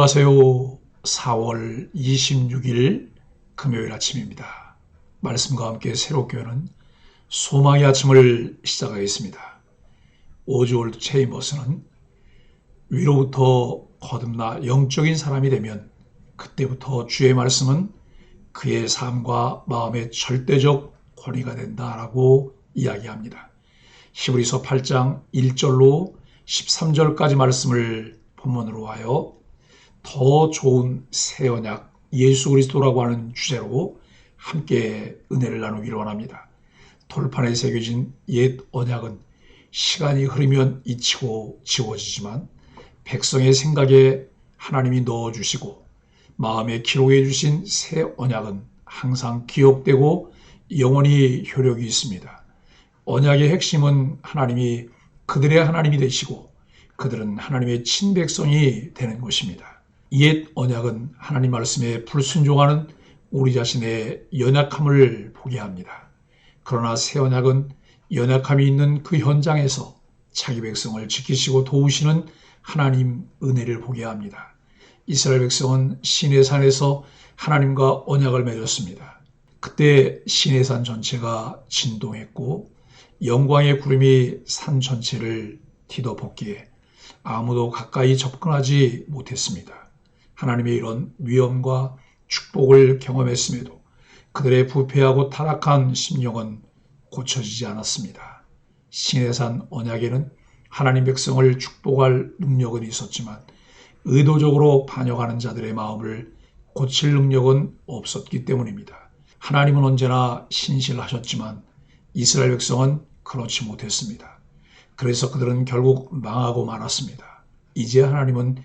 안녕하세요. 4월 26일 금요일 아침입니다. 말씀과 함께 새롭게 여는 소망의 아침을 시작하겠습니다. 오즈월드 체이머스는 위로부터 거듭나 영적인 사람이 되면 그때부터 주의 말씀은 그의 삶과 마음의 절대적 권위가 된다라고 이야기합니다. 히브리서 8장 1절로 13절까지 말씀을 본문으로 하여 더 좋은 새 언약 예수 그리스도라고 하는 주제로 함께 은혜를 나누기를 원합니다. 돌판에 새겨진 옛 언약은 시간이 흐르면 잊히고 지워지지만 백성의 생각에 하나님이 넣어주시고 마음에 기록해 주신 새 언약은 항상 기억되고 영원히 효력이 있습니다. 언약의 핵심은 하나님이 그들의 하나님이 되시고 그들은 하나님의 친백성이 되는 것입니다. 옛 언약은 하나님 말씀에 불순종하는 우리 자신의 연약함을 보게 합니다. 그러나 새 언약은 연약함이 있는 그 현장에서 자기 백성을 지키시고 도우시는 하나님 은혜를 보게 합니다. 이스라엘 백성은 시내산에서 하나님과 언약을 맺었습니다. 그때 시내산 전체가 진동했고 영광의 구름이 산 전체를 뒤덮었기에 아무도 가까이 접근하지 못했습니다. 하나님의 이런 위엄과 축복을 경험했음에도 그들의 부패하고 타락한 심령은 고쳐지지 않았습니다. 시내산 언약에는 하나님 백성을 축복할 능력은 있었지만 의도적으로 반역하는 자들의 마음을 고칠 능력은 없었기 때문입니다. 하나님은 언제나 신실하셨지만 이스라엘 백성은 그렇지 못했습니다. 그래서 그들은 결국 망하고 말았습니다. 이제 하나님은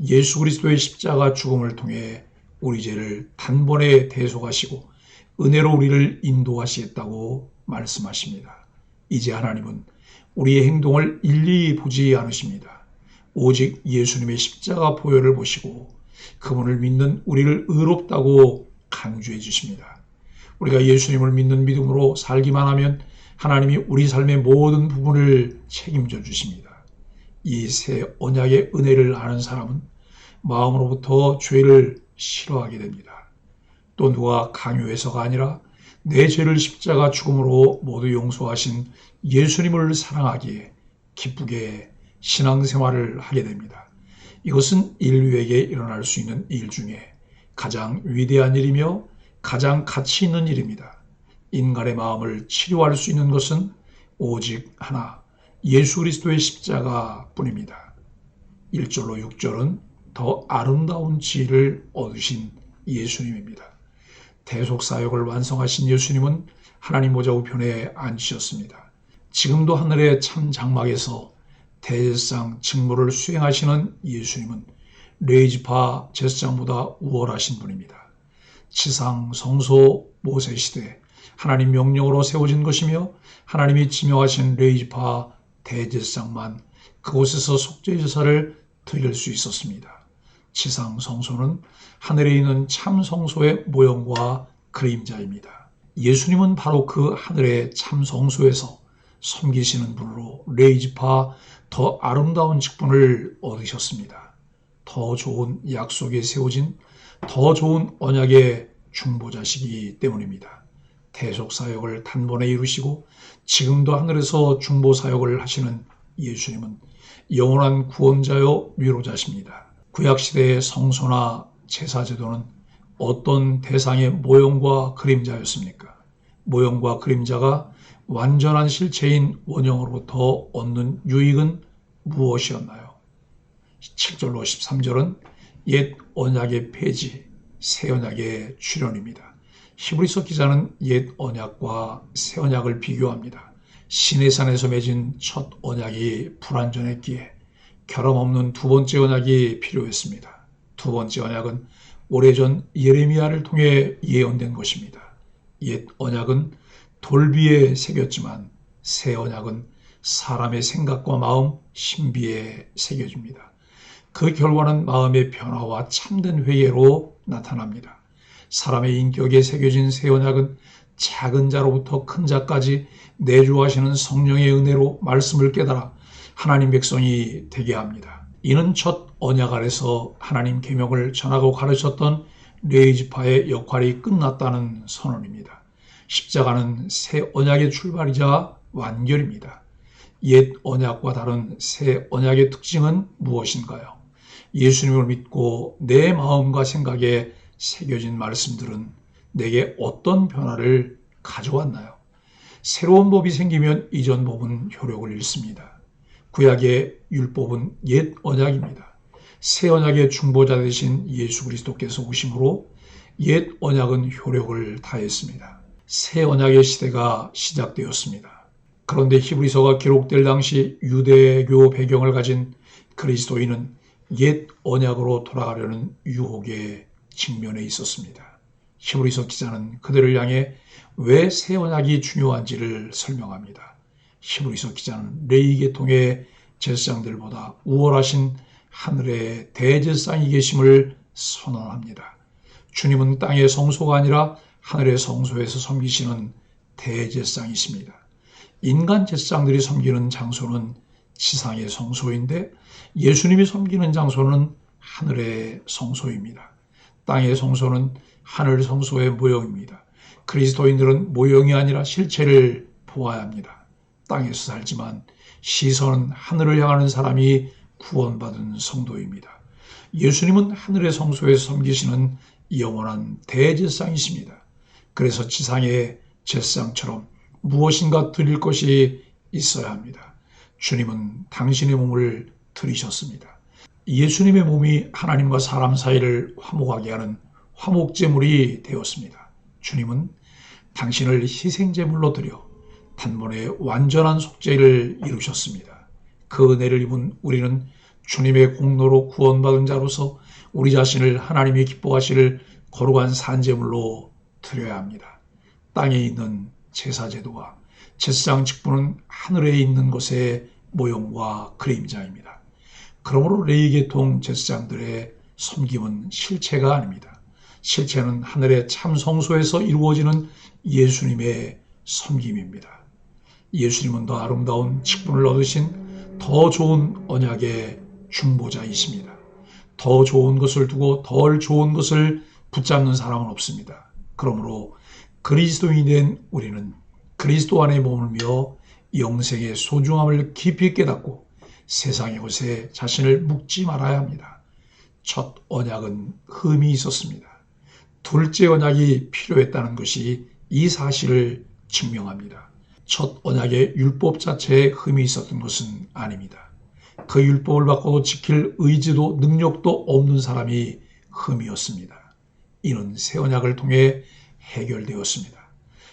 예수 그리스도의 십자가 죽음을 통해 우리 죄를 단번에 대속하시고 은혜로 우리를 인도하시겠다고 말씀하십니다. 이제 하나님은 우리의 행동을 일일이 보지 않으십니다. 오직 예수님의 십자가 보혈을 보시고 그분을 믿는 우리를 의롭다고 강조해 주십니다. 우리가 예수님을 믿는 믿음으로 살기만 하면 하나님이 우리 삶의 모든 부분을 책임져 주십니다. 이 새 언약의 은혜를 아는 사람은 마음으로부터 죄를 싫어하게 됩니다. 또 누가 강요해서가 아니라 내 죄를 십자가 죽음으로 모두 용서하신 예수님을 사랑하기에 기쁘게 신앙생활을 하게 됩니다. 이것은 인류에게 일어날 수 있는 일 중에 가장 위대한 일이며 가장 가치 있는 일입니다. 인간의 마음을 치료할 수 있는 것은 오직 하나, 예수 그리스도의 십자가 뿐입니다. 1절로 6절은 더 아름다운 지혜를 얻으신 예수님입니다. 대속사역을 완성하신 예수님은 하나님 보좌 우편에 앉으셨습니다. 지금도 하늘의 참 장막에서 대제사장 직무를 수행하시는 예수님은 레위지파 제사장보다 우월하신 분입니다. 지상 성소 모세시대 하나님 명령으로 세워진 것이며 하나님이 지명하신 레위지파 대제사장만 그곳에서 속죄제사를 드릴 수 있었습니다. 지상 성소는 하늘에 있는 참 성소의 모형과 그림자입니다. 예수님은 바로 그 하늘의 참 성소에서 섬기시는 분으로 레위지파 더 아름다운 직분을 얻으셨습니다. 더 좋은 약속에 세워진 더 좋은 언약의 중보자시기 때문입니다. 대속사역을 단번에 이루시고 지금도 하늘에서 중보사역을 하시는 예수님은 영원한 구원자요 위로자십니다. 구약시대의 성소나 제사제도는 어떤 대상의 모형과 그림자였습니까? 모형과 그림자가 완전한 실체인 원형으로부터 얻는 유익은 무엇이었나요? 7절로 13절은 옛 언약의 폐지, 새 언약의 출현입니다. 히브리서 기자는 옛 언약과 새 언약을 비교합니다. 시내산에서 맺은 첫 언약이 불완전했기에 결함 없는 두 번째 언약이 필요했습니다. 두 번째 언약은 오래전 예레미야를 통해 예언된 것입니다. 옛 언약은 돌비에 새겼지만 새 언약은 사람의 생각과 마음, 신비에 새겨집니다. 그 결과는 마음의 변화와 참된 회개로 나타납니다. 사람의 인격에 새겨진 새 언약은 작은 자로부터 큰 자까지 내주하시는 성령의 은혜로 말씀을 깨달아 하나님 백성이 되게 합니다. 이는 첫 언약 아래서 하나님 계명을 전하고 가르쳤던 레위지파의 역할이 끝났다는 선언입니다. 십자가는 새 언약의 출발이자 완결입니다. 옛 언약과 다른 새 언약의 특징은 무엇인가요? 예수님을 믿고 내 마음과 생각에 새겨진 말씀들은 내게 어떤 변화를 가져왔나요? 새로운 법이 생기면 이전 법은 효력을 잃습니다. 구약의 율법은 옛 언약입니다. 새 언약의 중보자 되신 예수 그리스도께서 오심으로 옛 언약은 효력을 다했습니다. 새 언약의 시대가 시작되었습니다. 그런데 히브리서가 기록될 당시 유대교 배경을 가진 그리스도인은 옛 언약으로 돌아가려는 유혹에 직면해 있었습니다. 히브리서 기자는 그들을 향해 왜 새 언약이 중요한지를 설명합니다. 히브리서 기자는 레위 계통의 제사장들보다 우월하신 하늘의 대제사장이 계심을 선언합니다. 주님은 땅의 성소가 아니라 하늘의 성소에서 섬기시는 대제사장이십니다. 인간 제사장들이 섬기는 장소는 지상의 성소인데 예수님이 섬기는 장소는 하늘의 성소입니다. 땅의 성소는 하늘 성소의 모형입니다. 그리스도인들은 모형이 아니라 실체를 보아야 합니다. 땅에서 살지만 시선은 하늘을 향하는 사람이 구원받은 성도입니다. 예수님은 하늘의 성소에서 섬기시는 영원한 대제사장이십니다. 그래서 지상의 제사장처럼 무엇인가 드릴 것이 있어야 합니다. 주님은 당신의 몸을 드리셨습니다. 예수님의 몸이 하나님과 사람 사이를 화목하게 하는 화목제물이 되었습니다. 주님은 당신을 희생제물로 드려 단번에 완전한 속죄를 이루셨습니다. 그 은혜를 입은 우리는 주님의 공로로 구원받은 자로서 우리 자신을 하나님이 기뻐하실 거룩한 산제물로 드려야 합니다. 땅에 있는 제사제도와 제사장 직분은 하늘에 있는 것의 모형과 그림자입니다. 그러므로 레위 계통 제사장들의 섬김은 실체가 아닙니다. 실체는 하늘의 참 성소에서 이루어지는 예수님의 섬김입니다. 예수님은 더 아름다운 직분을 얻으신 더 좋은 언약의 중보자이십니다. 더 좋은 것을 두고 덜 좋은 것을 붙잡는 사람은 없습니다. 그러므로 그리스도인이 된 우리는 그리스도 안에 머물며 영생의 소중함을 깊이 깨닫고 세상의 것에 자신을 묶지 말아야 합니다. 첫 언약은 흠이 있었습니다. 둘째 언약이 필요했다는 것이 이 사실을 증명합니다. 첫 언약의 율법 자체에 흠이 있었던 것은 아닙니다. 그 율법을 받고 지킬 의지도 능력도 없는 사람이 흠이었습니다. 이는 새 언약을 통해 해결되었습니다.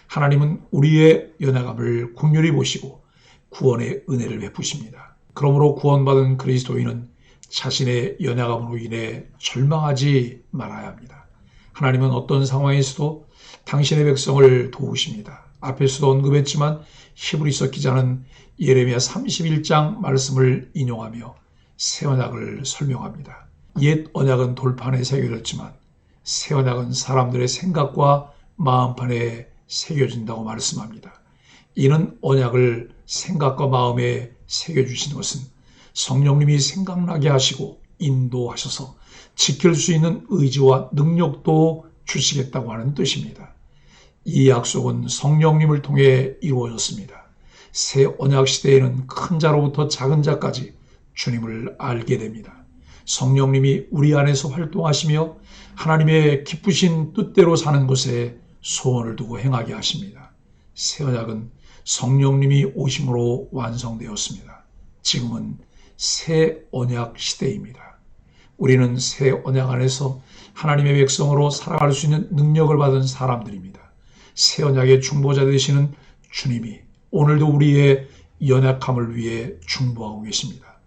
하나님은 우리의 연약함을 긍휼히 보시고 구원의 은혜를 베푸십니다. 그러므로 구원받은 그리스도인은 자신의 연약함으로 인해 절망하지 말아야 합니다. 하나님은 어떤 상황에서도 당신의 백성을 도우십니다. 앞에서도 언급했지만 히브리서 기자는 예레미야 31장 말씀을 인용하며 새 언약을 설명합니다. 옛 언약은 돌판에 새겨졌지만 새 언약은 사람들의 생각과 마음판에 새겨진다고 말씀합니다. 이는 언약을 생각과 마음에 새겨주신 것은 성령님이 생각나게 하시고 인도하셔서 지킬 수 있는 의지와 능력도 주시겠다고 하는 뜻입니다. 이 약속은 성령님을 통해 이루어졌습니다. 새 언약 시대에는 큰 자로부터 작은 자까지 주님을 알게 됩니다. 성령님이 우리 안에서 활동하시며 하나님의 기쁘신 뜻대로 사는 것에 소원을 두고 행하게 하십니다. 새 언약은 성령님이 오심으로 완성되었습니다. 지금은 새 언약 시대입니다. 우리는 새 언약 안에서 하나님의 백성으로 살아갈 수 있는 능력을 받은 사람들입니다. 새 언약의 중보자 되시는 주님이 오늘도 우리의 연약함을 위해 중보하고 계십니다.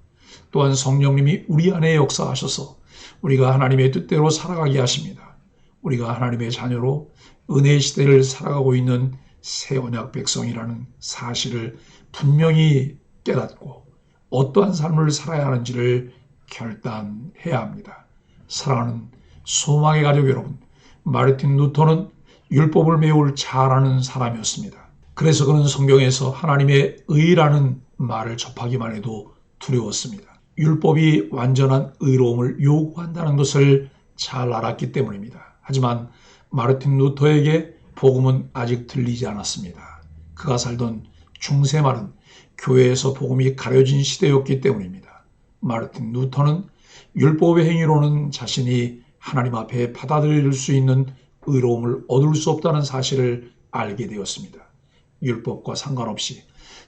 또한 성령님이 우리 안에 역사하셔서 우리가 하나님의 뜻대로 살아가게 하십니다. 우리가 하나님의 자녀로 은혜의 시대를 살아가고 있는 새 언약 백성이라는 사실을 분명히 깨닫고 어떠한 삶을 살아야 하는지를 결단해야 합니다. 사랑하는 소망의 가족 여러분, 마르틴 루터는 율법을 매우 잘 아는 사람이었습니다. 그래서 그는 성경에서 하나님의 의라는 말을 접하기만 해도 두려웠습니다. 율법이 완전한 의로움을 요구한다는 것을 잘 알았기 때문입니다. 하지만 마르틴 루터에게 복음은 아직 들리지 않았습니다. 그가 살던 중세 말은 교회에서 복음이 가려진 시대였기 때문입니다. 마르틴 루터는 율법의 행위로는 자신이 하나님 앞에 받아들일 수 있는 의로움을 얻을 수 없다는 사실을 알게 되었습니다. 율법과 상관없이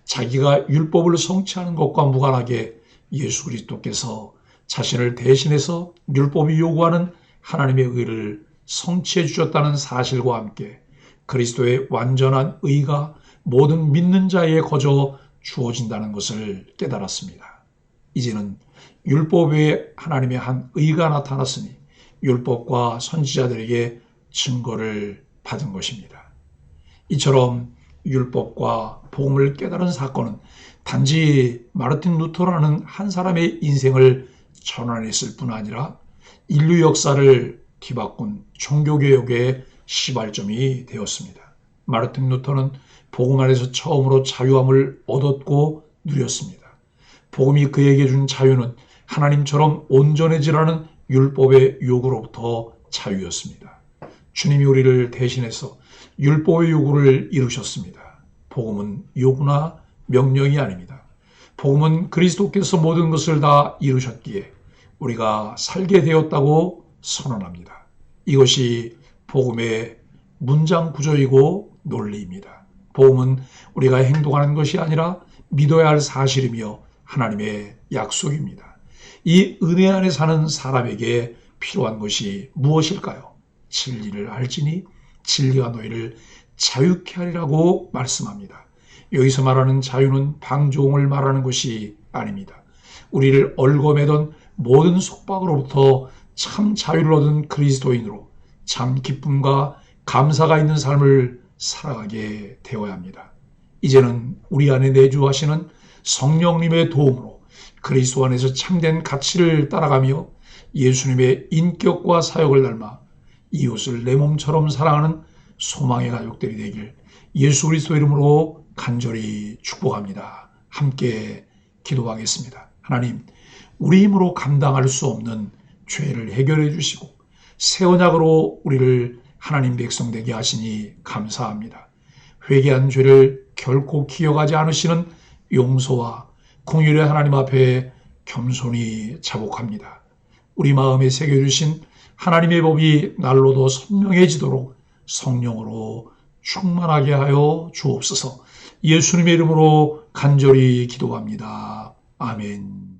자기가 율법을 성취하는 것과 무관하게 예수 그리스도께서 자신을 대신해서 율법이 요구하는 하나님의 의를 성취해 주셨다는 사실과 함께 그리스도의 완전한 의가 모든 믿는 자에게 거저 주어진다는 것을 깨달았습니다. 이제는 율법 외에 하나님의 한 의가 나타났으니 율법과 선지자들에게 증거를 받은 것입니다. 이처럼 율법과 복음을 깨달은 사건은 단지 마르틴 루터라는 한 사람의 인생을 전환했을 뿐 아니라 인류 역사를 뒤바꾼 종교개혁의 시발점이 되었습니다. 마르틴 루터는 복음 안에서 처음으로 자유함을 얻었고 누렸습니다. 복음이 그에게 준 자유는 하나님처럼 온전해지라는 율법의 요구로부터 자유였습니다. 주님이 우리를 대신해서 율법의 요구를 이루셨습니다. 복음은 요구나 명령이 아닙니다. 복음은 그리스도께서 모든 것을 다 이루셨기에 우리가 살게 되었다고 선언합니다. 이것이 복음의 문장 구조이고 논리입니다. 복음은 우리가 행동하는 것이 아니라 믿어야 할 사실이며 하나님의 약속입니다. 이 은혜 안에 사는 사람에게 필요한 것이 무엇일까요? 진리를 알지니 진리가 너희를 자유케 하리라고 말씀합니다. 여기서 말하는 자유는 방종을 말하는 것이 아닙니다. 우리를 얽어매던 모든 속박으로부터 참 자유를 얻은 그리스도인으로 참 기쁨과 감사가 있는 삶을 살아가게 되어야 합니다. 이제는 우리 안에 내주하시는 성령님의 도움으로 그리스도 안에서 참된 가치를 따라가며 예수님의 인격과 사역을 닮아 이웃을 내 몸처럼 사랑하는 소망의 가족들이 되길 예수 그리스도 이름으로 간절히 축복합니다. 함께 기도하겠습니다. 하나님, 우리 힘으로 감당할 수 없는 죄를 해결해 주시고 새 언약으로 우리를 하나님 백성 되게 하시니 감사합니다. 회개한 죄를 결코 기억하지 않으시는 용서와 긍휼의 하나님 앞에 겸손히 자복합니다. 우리 마음에 새겨주신 하나님의 법이 날로 더 선명해지도록 성령으로 충만하게 하여 주옵소서. 예수님의 이름으로 간절히 기도합니다. 아멘.